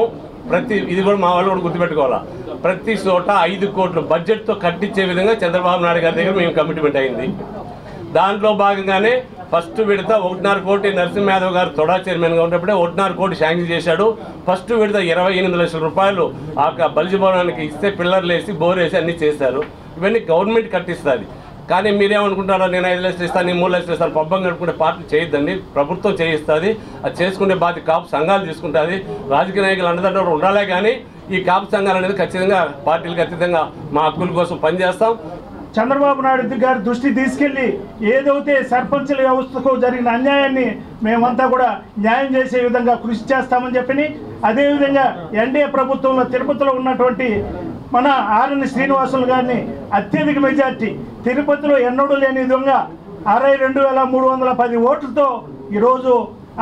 ఇది కూడా మా వాళ్ళు కూడా గుర్తుపెట్టుకోవాలా, ప్రతి చోట 5 కోట్ల బడ్జెట్తో కట్టించే విధంగా చంద్రబాబు నాయుడు గారి దగ్గర మేము కమిట్మెంట్ అయింది. దాంట్లో భాగంగానే ఫస్ట్ విడత 1.5 కోటి నరసింహ యాదవ్ గారు తొడా చైర్మన్గా ఉన్నప్పుడే 1.5 కోటి శాంక్షన్ చేశాడు. ఫస్ట్ విడత 28 లక్షల రూపాయలు ఆ బలిజీ భవనానికి ఇస్తే పిల్లర్లు వేసి బోర్ వేసి అన్నీ చేశారు. ఇవన్నీ గవర్నమెంట్ కట్టిస్తుంది. కానీ మీరేమనుకుంటారో నేను 5 లక్షలు ఇస్తాను, నేను 3 లక్షలు ఇస్తాను, పబ్బం కట్టుకుంటే పార్టీ చేయొద్దండి, ప్రభుత్వం చేయిస్తుంది. అది చేసుకునే బాధ్యత కాపు సంఘాలు తీసుకుంటుంది. రాజకీయ నాయకులు అండదండలు ఉండాలే కానీ ఈ కాపు సంఘాలు అనేది ఖచ్చితంగా పార్టీలు ఖచ్చితంగా మా హక్కుల కోసం పనిచేస్తాం. చంద్రబాబు నాయుడు గారి దృష్టి తీసుకెళ్లి ఏదైతే సర్పంచుల వ్యవస్థకు జరిగిన అన్యాయాన్ని మేమంతా కూడా న్యాయం చేసే విధంగా కృషి చేస్తామని చెప్పి, అదేవిధంగా ఎన్డీఏ ప్రభుత్వంలో తిరుపతిలో ఉన్నటువంటి మన ఆర్ఎన్ శ్రీనివాసులు గారిని అత్యధిక మెజార్టీ తిరుపతిలో ఎన్నడూ లేని విధంగా 62,310 ఓట్లతో ఈరోజు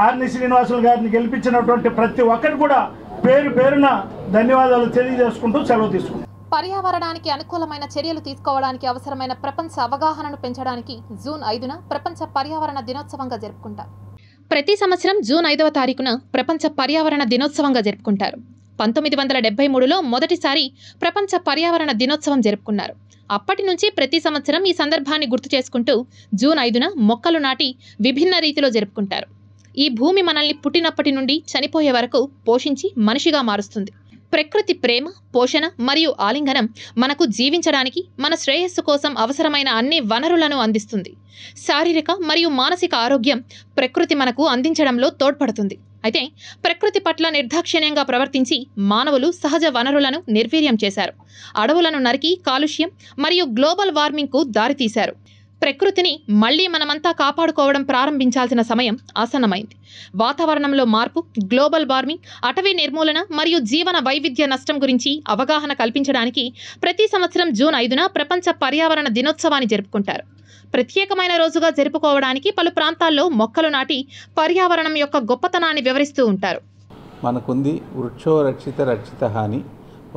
ఆర్ఎన్ శ్రీనివాసులు గారిని గెలిపించినటువంటి ప్రతి ఒక్కరు కూడా పేరు పేరున ధన్యవాదాలు తెలియజేసుకుంటూ సెలవు తీసుకుంటాం. పర్యావరణానికి అనుకూలమైన చర్యలు తీసుకోవడానికి అవసరమైన ప్రపంచ అవగాహనను పెంచడానికి జూన్ 5న ప్రపంచ పర్యావరణ దినోత్సవంగా జరుపుకుంటారు. ప్రతి సంవత్సరం జూన్ 5వ తారీఖున ప్రపంచ పర్యావరణ దినోత్సవంగా జరుపుకుంటారు. 1973లో మొదటిసారి ప్రపంచ పర్యావరణ దినోత్సవం జరుపుకున్నారు. అప్పటి నుంచి ప్రతి సంవత్సరం ఈ సందర్భాన్ని గుర్తు చేసుకుంటూ జూన్ 5న మొక్కలు నాటి విభిన్న రీతిలో జరుపుకుంటారు. ఈ భూమి మనల్ని పుట్టినప్పటి నుండి చనిపోయే వరకు పోషించి మనిషిగా మారుస్తుంది. ప్రకృతి ప్రేమ, పోషణ మరియు ఆలింగనం మనకు జీవించడానికి, మన శ్రేయస్సు కోసం అవసరమైన అన్ని వనరులను అందిస్తుంది. శారీరక మరియు మానసిక ఆరోగ్యం ప్రకృతి మనకు అందించడంలో తోడ్పడుతుంది. అయితే ప్రకృతి పట్ల నిర్దాక్షిణ్యంగా ప్రవర్తించి మానవులు సహజ వనరులను నిర్వీర్యం చేశారు. అడవులను నరికి కాలుష్యం మరియు గ్లోబల్ వార్మింగ్కు దారితీశారు. ప్రకృతిని మళ్లీ మనమంతా కాపాడుకోవడం ప్రారంభించాల్సిన సమయం ఆసన్నమైంది. వాతావరణంలో మార్పు, గ్లోబల్ వార్మింగ్, అటవీ నిర్మూలన మరియు జీవన వైవిధ్య నష్టం గురించి అవగాహన కల్పించడానికి ప్రతి సంవత్సరం జూన్ 5న ప్రపంచ పర్యావరణ దినోత్సవాన్ని జరుపుకుంటారు. ప్రత్యేకమైన రోజుగా జరుపుకోవడానికి పలు ప్రాంతాల్లో మొక్కలు నాటి పర్యావరణం యొక్క గొప్పతనాన్ని వివరిస్తూ ఉంటారు. మనకుంది వృక్షో రక్షిత రక్షిత హాని.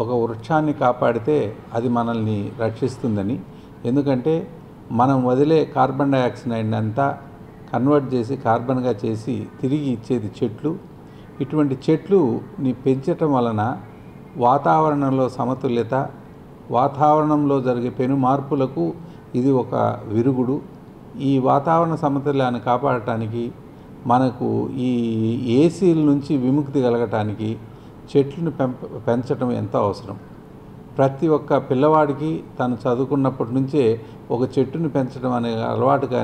ఒక వృక్షాన్ని కాపాడితే అది మనల్ని రక్షిస్తుందని. ఎందుకంటే మనం వదిలే కార్బన్ డైఆక్సైడ్ అంతా కన్వర్ట్ చేసి కార్బన్గా చేసి తిరిగి ఇచ్చేది చెట్లు. ఇటువంటి చెట్లుని పెంచటం వలన వాతావరణంలో సమతుల్యత, వాతావరణంలో జరిగే పెను మార్పులకు ఇది ఒక విరుగుడు. ఈ వాతావరణ సమతుల్యాన్ని కాపాడటానికి, మనకు ఈ ఏసీల నుంచి విముక్తి కలగటానికి చెట్లను పెంచడం ఎంతో అవసరం. ప్రతి ఒక్క పిల్లవాడికి తను చదువుకున్నప్పటి నుంచే ఒక చెట్టుని పెంచడం అనే అలవాటుగా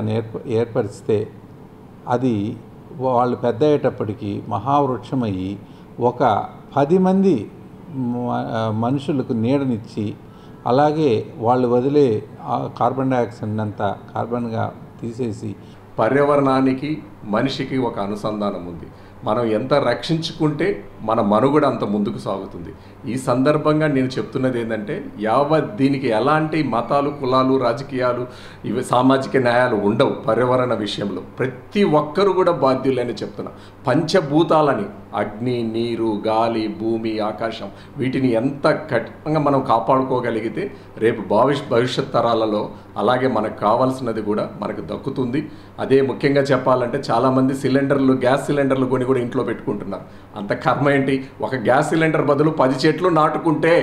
ఏర్పరిస్తే అది వాళ్ళు పెద్ద అయ్యేటప్పటికీ మహావృక్షమయ్యి ఒక 10 మంది మనుషులకు నీడనిచ్చి, అలాగే వాళ్ళు వదిలే కార్బన్ డైఆక్సైడ్ అంతా కార్బన్గా తీసేసి. పర్యావరణానికి మనిషికి ఒక అనుసంధానం ఉంది. మనం ఎంత రక్షించుకుంటే మన మనుగడ అంత ముందుకు సాగుతుంది. ఈ సందర్భంగా నేను చెప్తున్నది ఏంటంటే, యావత్ దీనికి ఎలాంటి మతాలు, కులాలు, రాజకీయాలు, ఇవి సామాజిక న్యాయాలు ఉండవు. పర్యావరణ విషయంలో ప్రతి ఒక్కరు కూడా బాధ్యులని చెప్తున్నా. పంచభూతాలని, అగ్ని, నీరు, గాలి, భూమి, ఆకాశం, వీటిని ఎంత కఠినంగా మనం కాపాడుకోగలిగితే రేపు భవిష్యత్ తరాలలో అలాగే మనకు కావాల్సినది కూడా మనకు దక్కుతుంది. అదే ముఖ్యంగా చెప్పాలంటే చాలామంది సిలిండర్లు, గ్యాస్ సిలిండర్లు కొని కూడా ఇంట్లో పెట్టుకుంటున్నారు. అంత కర్మ ఏంటి? ఒక గ్యాస్ సిలిండర్ బదులు 10 చెట్లు నాటుకుంటే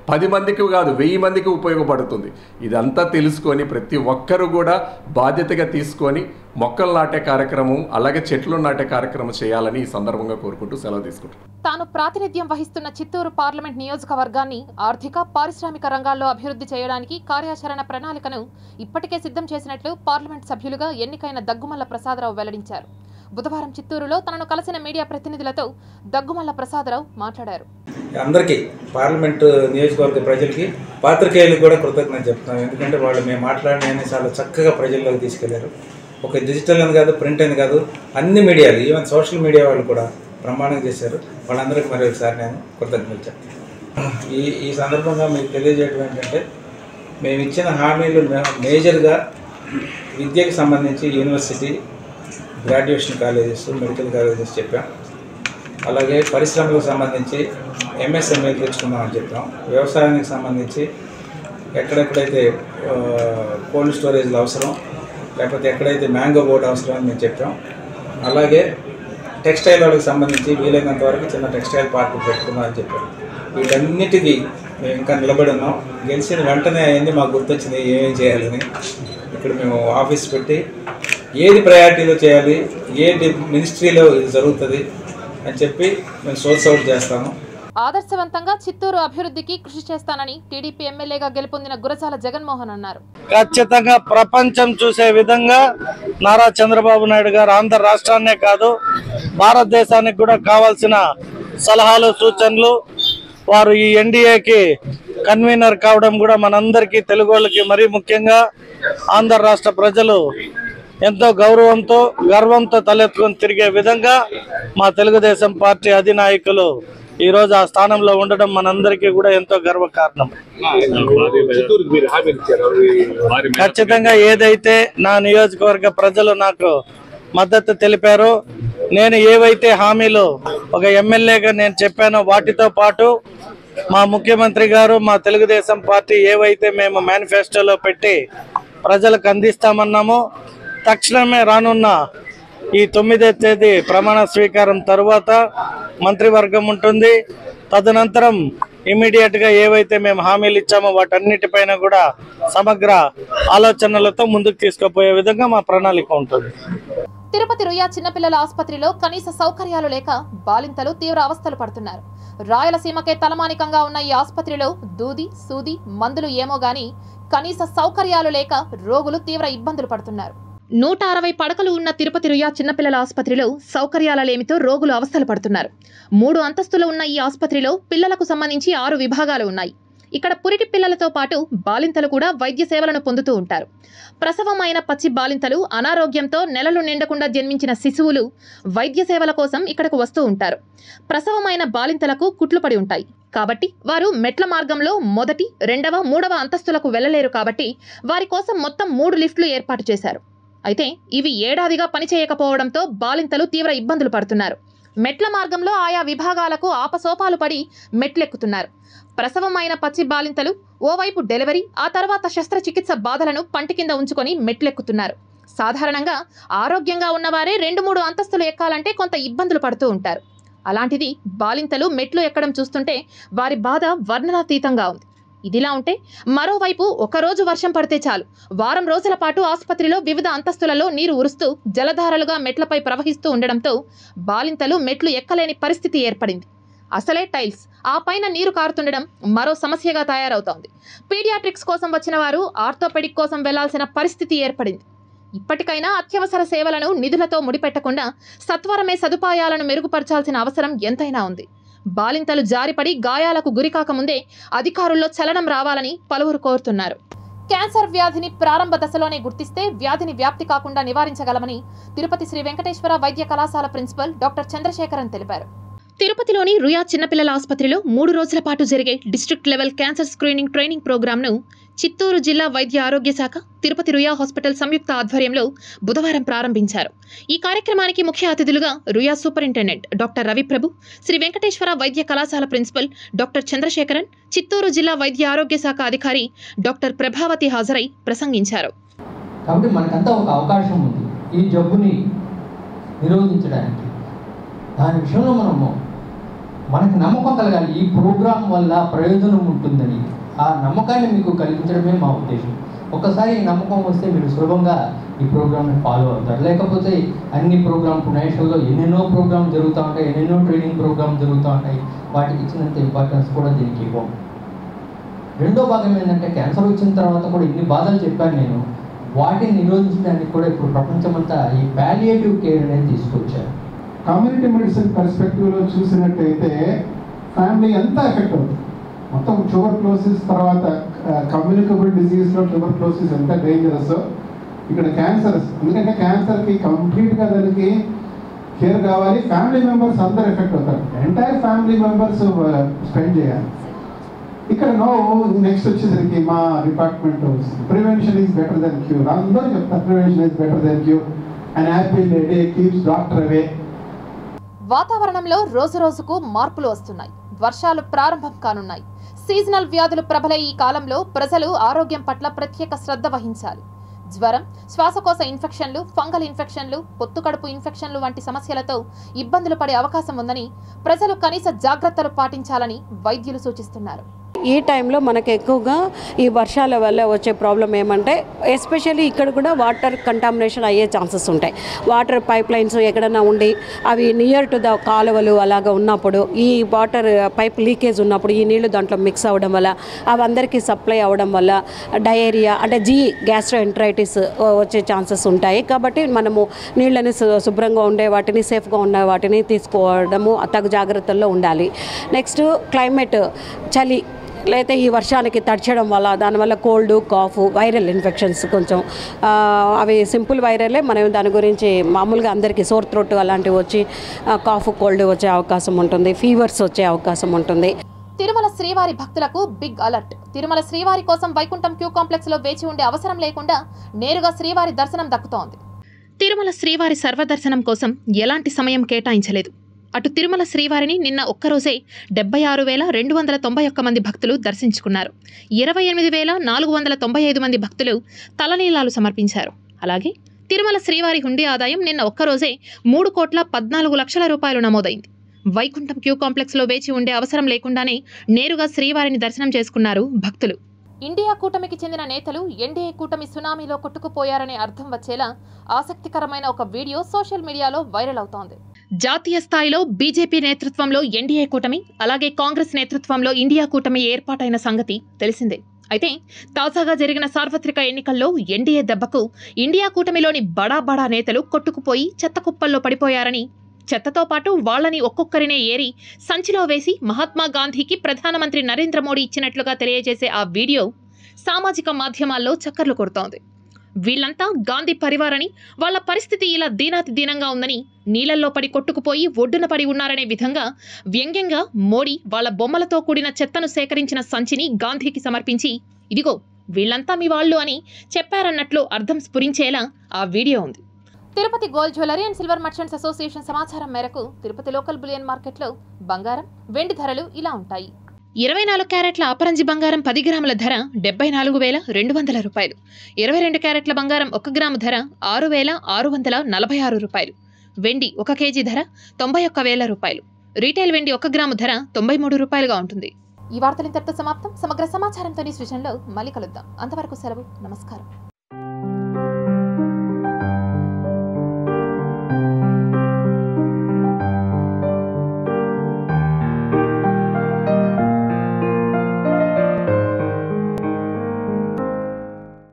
10 మందికి కాదు 1000 మందికి ఉపయోగపడుతుంది. ఇదంతా తెలుసుకొని ప్రతి ఒక్కరూ కూడా బాధ్యతగా తీసుకొని మొక్కలు నాటే కార్యక్రమం, అలాగే చెట్లు నాటే కార్యక్రమం చేయాలని ఈ సందర్భంగా కోరుకుంటూ సెలవు తీసుకుంటారు. తాను ప్రాతినిధ్యం వహిస్తున్న చిత్తూరు పార్లమెంట్ నియోజకవర్గాన్ని ఆర్థిక, పారిశ్రామిక రంగాల్లో అభివృద్ధి చేయడానికి కార్యాచరణ ప్రణాళికను ఇప్పటికే సిద్ధం చేసినట్లు పార్లమెంట్ సభ్యులుగా ఎన్నికైన దగ్గుమల్ల ప్రసాదరావు వెల్లడించారు. బుధవారం చిత్తూరులో తనను కలిసిన మీడియా ప్రతినిధులతో దగ్గుమల్ల ప్రసాదరావు మాట్లాడారు. అందరికీ పార్లమెంటు నియోజకవర్గ ప్రజలకి పాత్రికేయులకు కూడా కృతజ్ఞత చెప్తున్నాం. ఎందుకంటే వాళ్ళు మేము మాట్లాడిన చాలా చక్కగా ప్రజల్లోకి తీసుకెళ్లారు. ఒక డిజిటల్ అని కాదు, ప్రింట్ అని కాదు, అన్ని మీడియాలు, ఈవెన్ సోషల్ మీడియా వాళ్ళు కూడా ప్రమాణం చేశారు. వాళ్ళందరికీ మరి ఒకసారి నేను కృతజ్ఞతలు చెప్తాను. ఈ సందర్భంగా మీకు తెలియజేయడం ఏంటంటే, మేము ఇచ్చిన హామీలు మేజర్గా విద్యకు సంబంధించి university, graduation colleges, medical colleges చెప్పాం. అలాగే పరిశ్రమలకు సంబంధించి ఎంఎస్ఎంఏ తెచ్చుకుందామని చెప్పాం. వ్యవసాయానికి సంబంధించి ఎక్కడెక్కడైతే కోల్డ్ స్టోరేజ్లు అవసరం, లేకపోతే ఎక్కడైతే మ్యాంగో బోర్డు అవసరం అని మేము చెప్పాం. అలాగే టెక్స్టైల్ వాళ్ళకి సంబంధించి వీలైనంత వరకు చిన్న టెక్స్టైల్ పార్కులు పెట్టుకుందామని చెప్పాం. వీటన్నిటికీ మేము ఇంకా నిలబడి ఉన్నాం. గెలిచిన వెంటనే అయింది మాకు గుర్తొచ్చింది ఏమేమి చేయాలని. ఇక్కడ మేము ఆఫీస్ పెట్టి ఏది ప్రయారిటీలో చేయాలి, ఏది మినిస్ట్రీలో ఇది జరుగుతుంది అని చెప్పి మేము సోర్స్ అవుట్ చేస్తాము. ఆదర్శవంతంగా చిత్తూరు అభివృద్ధికి కృషి చేస్తానని టీడీపీ ఎమ్మెల్యేగా గెలుపొందిన గురజాల జగన్మోహన్ అన్నారు. ఖచ్చితంగా ప్రపంచం చూసే విధంగా నారా చంద్రబాబు నాయుడు గారు ఆంధ్ర రాష్ట్రాన్నే కాదు భారతదేశానికి కూడా కావాల్సిన సలహాలు, సూచనలు, వారు ఈ ఎన్డీఏకి కన్వీనర్ కావడం కూడా మనందరికీ, తెలుగు వాళ్ళకి మరీ ముఖ్యంగా ఆంధ్ర రాష్ట్ర ప్రజలు ఎంతో గౌరవంతో, గర్వంతో తలెత్తుకొని తిరిగే విధంగా మా తెలుగుదేశం పార్టీ అధినాయకులు ఈరోజు ఆ స్థానంలో ఉండడం మనందరికీ కూడా ఎంతో గర్వకారణం. ఖచ్చితంగా ఏదైతే నా నియోజకవర్గ ప్రజలు నాకు మద్దతు తెలిపారో, నేను ఏవైతే హామీలు ఒక ఎమ్మెల్యేగా నేను చెప్పానో వాటితో పాటు మా ముఖ్యమంత్రి గారు, మా తెలుగుదేశం పార్టీ ఏవైతే మేము మేనిఫెస్టోలో పెట్టి ప్రజలకు అందిస్తామన్నామో, తక్షణమే రానున్న ఈ 9వ తేదీ ప్రమాణ స్వీకారం తరువాత మంత్రివర్గం ఉంటుంది. తదనంతరం ఇమీడియట్గా ఏవైతే మేము హామీలు ఇచ్చామో వాటన్నిటిపైన కూడా సమగ్ర ఆలోచనలతో ముందుకు తీసుకుపోయే విధంగా మా ప్రణాళిక ఉంటుంది. తిరుపతి రుయా చిన్నపిల్లల ఆసుపత్రిలో కనీస సౌకర్యాలు లేక బాలింతలు తీవ్ర అవస్థలు పడుతున్నారు. రాయలసీమకే తలమానికంగా ఉన్న ఈ ఆసుపత్రిలో దూది, సూది, మందులు ఏమో గాని కనీస సౌకర్యాలు లేక రోగులు తీవ్ర ఇబ్బందులు పడుతున్నారు. 160 పడకలు ఉన్న తిరుపతి రుయా చిన్నపిల్లల ఆసుపత్రిలో సౌకర్యాలేమితో రోగులు అవస్థలు పడుతున్నారు. 3 అంతస్తులు ఉన్న ఈ ఆసుపత్రిలో పిల్లలకు సంబంధించి 6 విభాగాలు ఉన్నాయి. ఇక్కడ పురిటి పిల్లలతో పాటు బాలింతలు కూడా వైద్య సేవలను పొందుతూ ఉంటారు. ప్రసవమైన పచ్చి బాలింతలు, అనారోగ్యంతో నెలలు నిండకుండా జన్మించిన శిశువులు వైద్య సేవల కోసం ఇక్కడకు వస్తూ ఉంటారు. ప్రసవమైన బాలింతలకు కుట్లు పడి ఉంటాయి కాబట్టి వారు మెట్ల మార్గంలో 1వ, 2వ, 3వ అంతస్తులకు వెళ్లలేరు. కాబట్టి వారి కోసం మొత్తం 3 లిఫ్ట్లు ఏర్పాటు చేశారు. అయితే ఇవి ఏడాదిగా పనిచేయకపోవడంతో బాలింతలు తీవ్ర ఇబ్బందులు పడుతున్నారు. మెట్ల మార్గంలో ఆయా విభాగాలకు ఆపసోపాలు పడి మెట్లెక్కుతున్నారు. ప్రసవమైన పచ్చి బాలింతలు ఓవైపు డెలివరీ, ఆ తర్వాత శస్త్రచికిత్స బాధలను పంటి కింద ఉంచుకొని మెట్లెక్కుతున్నారు. సాధారణంగా ఆరోగ్యంగా ఉన్నవారే 2-3 అంతస్తులు ఎక్కాలంటే కొంత ఇబ్బందులు పడుతూ ఉంటారు. అలాంటిది బాలింతలు మెట్లు ఎక్కడం చూస్తుంటే వారి బాధ వర్ణనాతీతంగా ఉంది. ఇదిలా ఉంటే మరోవైపు ఒకరోజు వర్షం పడితే చాలు వారం రోజుల పాటు ఆసుపత్రిలో వివిధ అంతస్తులలో నీరు ఉరుస్తూ జలధారలుగా మెట్లపై ప్రవహిస్తూ ఉండడంతో బాలింతలు మెట్లు ఎక్కలేని పరిస్థితి ఏర్పడింది. అసలే టైల్స్, ఆ పైన నీరు కారుతుండడం మరో సమస్యగా తయారవుతోంది. పీడియాట్రిక్స్ కోసం వచ్చిన వారు ఆర్థోపెడిక్ కోసం వెళ్లాల్సిన పరిస్థితి ఏర్పడింది. ఇప్పటికైనా అత్యవసర సేవలను నిధులతో ముడిపెట్టకుండా సత్వరమే సదుపాయాలను మెరుగుపరచాల్సిన అవసరం ఎంతైనా ఉంది. బాలింతలు జారిపడి గాయాలకు గురికాకముందే అధికారుల్లో చలనం రావాలని పలువురు కోరుతున్నారు. క్యాన్సర్ వ్యాధిని ప్రారంభ దశలోనే గుర్తిస్తే వ్యాధిని వ్యాప్తి కాకుండా నివారించగలమని తిరుపతి శ్రీ వెంకటేశ్వర వైద్య కళాశాల ప్రిన్సిపల్ డాక్టర్ చంద్రశేఖరన్ తెలిపారు. తిరుపతిలోని రుయా చిన్నపిల్లల ఆసుపత్రిలో 3 రోజుల పాటు జరిగే district level cancer screening training ప్రోగ్రాంను చిత్తూరు జిల్లా వైద్య ఆరోగ్య శాఖ, తిరుపతి రుయా హాస్పిటల్ సంయుక్త ఆధ్వర్యంలో బుధవారం ప్రారంభించారు. ఈ కార్యక్రమానికి ముఖ్య అతిథులుగా రుయా సూపరింటెండెంట్ డాక్టర్ రవిప్రభు, శ్రీ వెంకటేశ్వర వైద్య కళాశాల ప్రిన్సిపల్ డాక్టర్ చంద్రశేఖరన్, చిత్తూరు జిల్లా వైద్య ఆరోగ్య శాఖ అధికారి డాక్టర్ ప్రభావతి హాజరై ప్రసంగించారు. కాబట్టి మనకంతా ఒక అవకాశం ఉంది ఈ జబ్బుని నిరోధించడానికి. దాని విషయంలో మనకు నమ్మకం కలగాలి. ఈ ప్రోగ్రాం వల్ల ప్రయోజనం ఉంటుందని ఆ నమ్మకాన్ని మీకు కలిగించడమే మా ఉద్దేశం. ఒకసారి ఈ నమ్మకం వస్తే మీరు సులభంగా ఈ ప్రోగ్రామ్ని ఫాలో అవుతారు. లేకపోతే అన్ని ప్రోగ్రామ్ నేషనల్లో ఎన్నెన్నో ప్రోగ్రామ్ జరుగుతూ ఉంటాయి, ఎన్నెన్నో ట్రైనింగ్ ప్రోగ్రామ్ జరుగుతూ ఉంటాయి. వాటికి ఇచ్చినంత ఇంపార్టెన్స్ కూడా దీనికి ఇవ్వం. రెండో భాగం ఏంటంటే క్యాన్సర్ వచ్చిన తర్వాత కూడా ఇన్ని బాధలు చెప్పాను నేను. వాటిని నిరోధించడానికి కూడా ఇప్పుడు ప్రపంచమంతా ఈ పాలియేటివ్ కేర్ అనేది తీసుకొచ్చారు. కమ్యూనిటీ మెడిసిన్ పర్స్పెక్టివ్లో చూసినట్టయితే ఫ్యామిలీ ఎంత ఎఫెక్ట్ అవుతుంది. మొత్తం ట్యూబర్క్లోసిస్ తర్వాత కమ్యూనికబుల్ డిజీజ్లో ట్యూబర్క్లోసిస్ ఎంత డేంజరస్, ఇక్కడ క్యాన్సర్, ఎందుకంటే క్యాన్సర్కి కంప్లీట్గా దానికి కేర్ కావాలి, ఫ్యామిలీ మెంబర్స్ అందరూ ఎఫెక్ట్ అవుతారు, ఎంటైర్ ఫ్యామిలీ మెంబర్స్ స్పెండ్ చేయాలి. ఇక్కడ నెక్స్ట్ వచ్చేసరికి మా department prevention is better than cure, అందరూ చెప్తారు prevention is better than cure and happy lady keeps doctor away. వాతావరణంలో రోజు రోజుకు మార్పులు వస్తున్నాయి. వర్షాలు ప్రారంభం కానున్నాయి. సీజనల్ వ్యాధులు ప్రబలే ఈ కాలంలో ప్రజలు ఆరోగ్యం పట్ల ప్రత్యేక శ్రద్ధ వహించాలి. జ్వరం, శ్వాసకోశ ఇన్ఫెక్షన్లు, ఫంగల్ ఇన్ఫెక్షన్లు, పొత్తుకడుపు ఇన్ఫెక్షన్లు వంటి సమస్యలతో ఇబ్బందులు పడే అవకాశం ఉందని ప్రజలు కనీస జాగ్రత్తలు పాటించాలని వైద్యులు సూచిస్తున్నారు. ఈ టైంలో మనకు ఎక్కువగా ఈ వర్షాల వల్ల వచ్చే ప్రాబ్లం ఏమంటే ఎస్పెషల్లీ ఇక్కడ కూడా వాటర్ కంటామినేషన్ అయ్యే ఛాన్సెస్ ఉంటాయి. వాటర్ పైప్ లైన్స్ ఎక్కడైనా ఉండి అవి నియర్ టు ద కాలువలు అలాగా ఉన్నప్పుడు ఈ వాటర్ పైప్ లీకేజ్ ఉన్నప్పుడు ఈ నీళ్లు దాంట్లో మిక్స్ అవ్వడం వల్ల అవి అందరికీ సప్లై అవ్వడం వల్ల డయేరియా అంటే గ్యాస్ట్రోఎంటరైటిస్ వచ్చే ఛాన్సెస్ ఉంటాయి. కాబట్టి మనము నీళ్ళని శుభ్రంగా ఉండే వాటిని సేఫ్గా ఉన్న వాటిని తీసుకోవడము తగు జాగ్రత్తల్లో ఉండాలి. నెక్స్ట్ క్లైమేట్, చలి లేకపోతే ఈ వర్షానికి తడిచడం వల్ల దానివల్ల కోల్డ్, కాఫ్, వైరల్ ఇన్ఫెక్షన్స్ కొంచెం అవి సింపుల్ వైరలే, మనం దాని గురించి మామూలుగా అందరికీ సోర్ థ్రోట్ అలాంటివి వచ్చి కాఫ్, కోల్డ్ వచ్చే అవకాశం ఉంటుంది, ఫీవర్స్ వచ్చే అవకాశం ఉంటుంది. తిరుమల శ్రీవారి భక్తులకు బిగ్ అలర్ట్. తిరుమల శ్రీవారి కోసం వైకుంఠం క్యూ కాంప్లెక్స్ లో వేచి ఉండే అవసరం లేకుండా నేరుగా శ్రీవారి దర్శనం దక్కుతోంది. తిరుమల శ్రీవారి సర్వదర్శనం కోసం ఎలాంటి సమయం కేటాయించలేదు. అటు తిరుమల శ్రీవారిని నిన్న ఒక్కరోజే 76,291 మంది భక్తులు దర్శించుకున్నారు. 28,495 మంది భక్తులు తలనీలాలు సమర్పించారు. అలాగే తిరుమల శ్రీవారి హుండీ ఆదాయం నిన్న ఒక్కరోజే 3,14,00,000 రూపాయలు నమోదైంది. వైకుంఠం క్యూ కాంప్లెక్స్లో వేచి ఉండే అవసరం లేకుండానే నేరుగా శ్రీవారిని దర్శనం చేసుకున్నారు భక్తులు. ఇండియా కూటమికి చెందిన నేతలు ఎన్డీఏ కూటమి సునామీలో కొట్టుకుపోయారనే అర్థం వచ్చేలా ఆసక్తికరమైన ఒక వీడియో సోషల్ మీడియాలో వైరల్ అవుతోంది. జాతీయ స్థాయిలో బీజేపీ నేతృత్వంలో ఎన్డీఏ కూటమి, అలాగే కాంగ్రెస్ నేతృత్వంలో ఇండియా కూటమి ఏర్పాటైన సంగతి తెలిసిందే. అయితే తాజాగా జరిగిన సార్వత్రిక ఎన్నికల్లో ఎన్డీఏ దెబ్బకు ఇండియా కూటమిలోని బడా నేతలు కొట్టుకుపోయి చెత్త కుప్పల్లో పడిపోయారని, చెత్తతో పాటు వాళ్లని ఒక్కొక్కరినే ఏరి సంచిలో వేసి మహాత్మా గాంధీకి ప్రధానమంత్రి నరేంద్ర మోడీ ఇచ్చినట్లుగా తెలియజేసే ఆ వీడియో సామాజిక మాధ్యమాల్లో చక్కర్లు కొడుతోంది. వీళ్లంతా గాంధీ పరివారని, వాళ్ల పరిస్థితి ఇలా దీనాతి దీనంగా ఉందని, నీళ్లలో పడి కొట్టుకుపోయి ఒడ్డున పడి ఉన్నారనే విధంగా వ్యంగ్యంగా మోడీ వాళ్ల బొమ్మలతో కూడిన చెత్తను సేకరించిన సంచిని గాంధీకి సమర్పించి, ఇదిగో వీళ్లంతా మీ వాళ్ళు అని చెప్పారన్నట్లు అర్థం స్ఫురించేలా ఆ వీడియో ఉంది. Tirupati gold jewellery and silver merchants association సమాచారం మేరకు తిరుపతి లోకల్ బులియన్ మార్కెట్లో బంగారం, వెండి ధరలు ఇలా ఉంటాయి. 24 క్యారెట్ల అపరంజి బంగారం 10 గ్రాముల ధర 74,200 రూపాయలు. 22 క్యారెట్ల బంగారం 1 గ్రాము ధర 6,646 రూపాయలు. వెండి 1 కేజీ ధర 91,000 రూపాయలు. రీటైల్ వెండి 1 గ్రాము ధర 93 రూపాయలుగా ఉంటుంది. ఈ వార్తలు ఇంతటితో సమాప్తం. సమగ్ర సమాచారంతో న్యూస్ విజన్లో మళ్ళీ కలుద్దాం. అంతవరకు సెలవు. నమస్కారం.